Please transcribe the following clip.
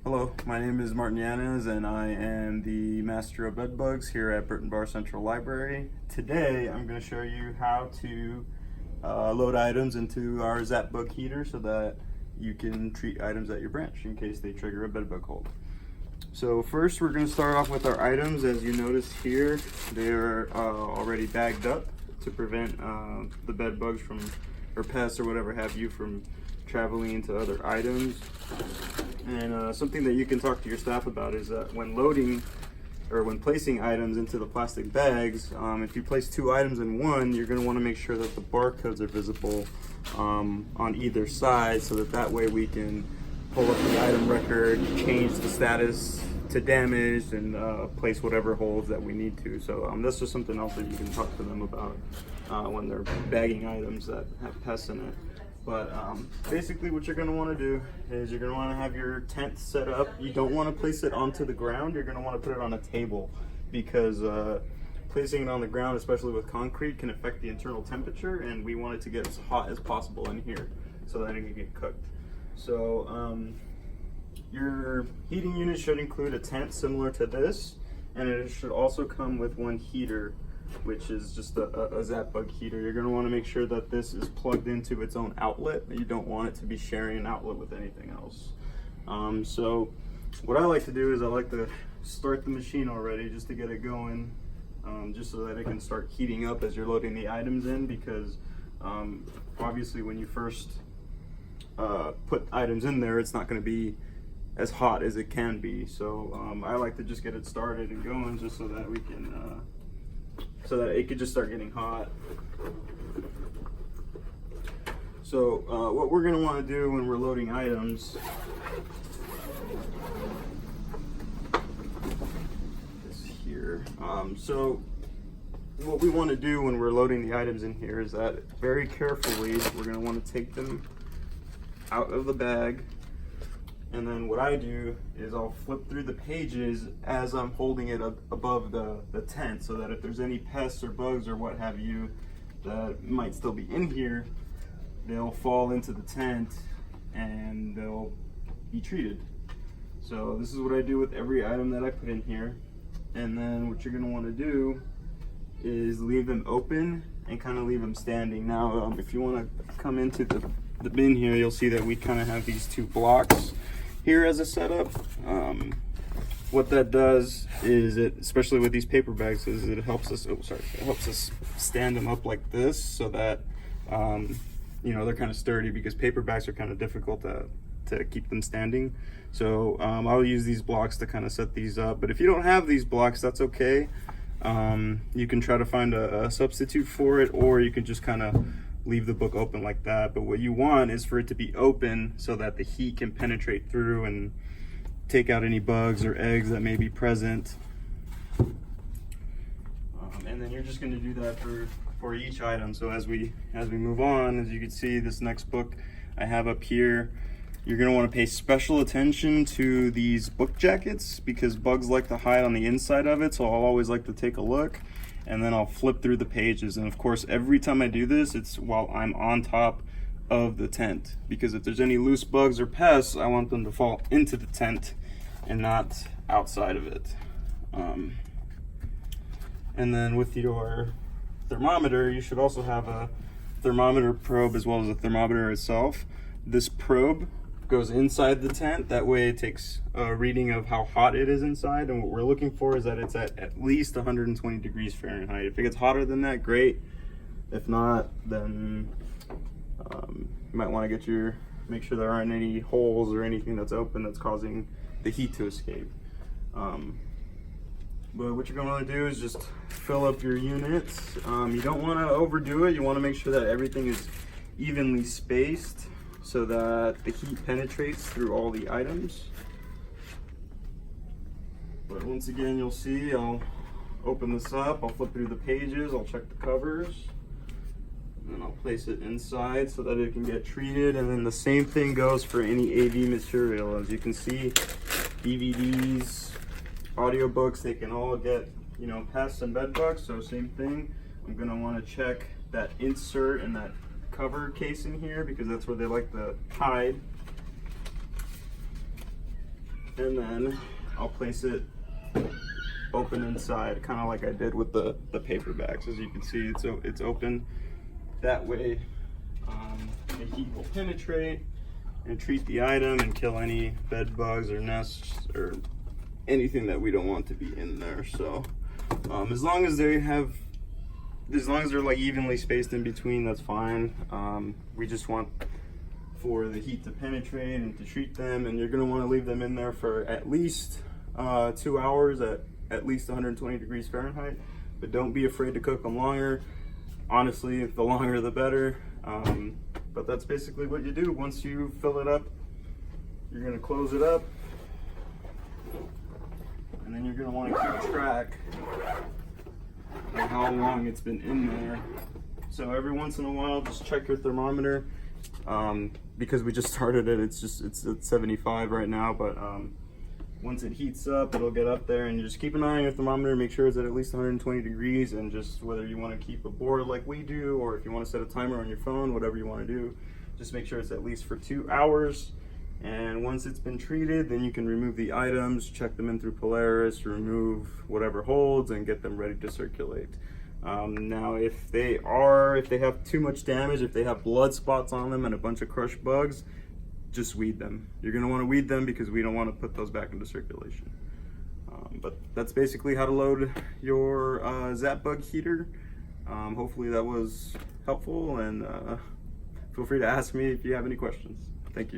Hello, my name is Martin Yanez and I am the Master of Bed Bugs here at Burton Barr Central Library. Today I'm going to show you how to load items into our Zap Bug heater so that you can treat items at your branch in case they trigger a bed bug hold. So first we're going to start off with our items. As you notice here, they're already bagged up to prevent the bed bugs from, or pests or whatever have you, from traveling into other items. And something that you can talk to your staff about is that when loading or when placing items into the plastic bags, if you place two items in one, you're going to want to make sure that the barcodes are visible on either side, so that way we can pull up the item record, change the status to damaged, and place whatever holds that we need to. So that's just something else that you can talk to them about when they're bagging items that have pests in it. But basically what you're going to want to do is you're going to want to have your tent set up. You don't want to place it onto the ground. You're going to want to put it on a table, because placing it on the ground, especially with concrete, can affect the internal temperature, and we want it to get as hot as possible in here so that it can get cooked. So your heating unit should include a tent similar to this, and it should also come with one heater, which is just a Zap Bug heater. You're going to want to make sure that this is plugged into its own outlet. You don't want it to be sharing an outlet with anything else. So what I like to do is I like to start the machine already just to get it going, just so that it can start heating up as you're loading the items in, because obviously when you first put items in there, it's not going to be as hot as it can be. So I like to just get it started and going just so that we can so that it could just start getting hot. So what we're going to want to do when we're loading items is here. So what we want to do when we're loading the items in here is that very carefully we're going to want to take them out of the bag. And then what I do is I'll flip through the pages as I'm holding it above the tent, so that if there's any pests or bugs or what have you that might still be in here, they'll fall into the tent and they'll be treated. So this is what I do with every item that I put in here. And then what you're going to want to do is leave them open and kind of leave them standing. Now if you want to come into the bin here, you'll see that we kind of have these two blocks here as a setup. What that does is, especially with these paper bags, is it helps us it helps us stand them up like this, so that you know, they're kind of sturdy, because paper bags are kind of difficult to keep them standing. So I'll use these blocks to kind of set these up. But if you don't have these blocks, that's okay. You can try to find a substitute for it, or you can just kind of leave the book open like that. But what you want is for it to be open so that the heat can penetrate through and take out any bugs or eggs that may be present. And then you're just going to do that for each item. So as we move on, as you can see, this next book I have up here, you're going to want to pay special attention to these book jackets, because bugs like to hide on the inside of it. So I'll always like to take a look, and then I'll flip through the pages. And of course, every time I do this, it's while I'm on top of the tent, because if there's any loose bugs or pests, I want them to fall into the tent and not outside of it. And then with your thermometer, you should also have a thermometer probe as well as a thermometer itself. This probe goes inside the tent. That way it takes a reading of how hot it is inside, and what we're looking for is that it's at least 120 degrees Fahrenheit. If it gets hotter than that, great. If not, then you might want to make sure there aren't any holes or anything that's open that's causing the heat to escape. But what you're going to want to do is just fill up your units. You don't want to overdo it. You want to make sure that everything is evenly spaced, so that the heat penetrates through all the items. But once again, you'll see, I'll open this up, I'll flip through the pages, I'll check the covers, and then I'll place it inside so that it can get treated. And then the same thing goes for any AV material. As you can see, DVDs, audiobooks, they can all get, you know, pests and bed bugs. So same thing, I'm going to want to check that insert and that cover casing here, because that's where they like to hide. and then I'll place it open inside, kind of like I did with the paper bags. As you can see, it's open. That way the heat will penetrate and treat the item and kill any bed bugs or nests or anything that we don't want to be in there. So as long as they're like evenly spaced in between, that's fine. We just want for the heat to penetrate and to treat them, and you're going to want to leave them in there for at least 2 hours at least 120 degrees Fahrenheit, but don't be afraid to cook them longer. Honestly, the longer the better. But that's basically what you do. Once you fill it up, you're going to close it up, and then you're going to want to keep track of how long it's been in there. So every once in a while, just check your thermometer. Because we just started it, it's at 75 right now, but once it heats up, it'll get up there, and you just keep an eye on your thermometer, make sure it's at least 120 degrees, and just whether you want to keep a board like we do, or if you want to set a timer on your phone, whatever you want to do, just make sure it's at least for 2 hours. And once it's been treated, then you can remove the items, check them in through Polaris, remove whatever holds, and get them ready to circulate. Now, if they have too much damage, if they have blood spots on them and a bunch of crushed bugs, just weed them. You're going to want to weed them because we don't want to put those back into circulation. But that's basically how to load your ZapBug heater. Hopefully that was helpful, and feel free to ask me if you have any questions. Thank you.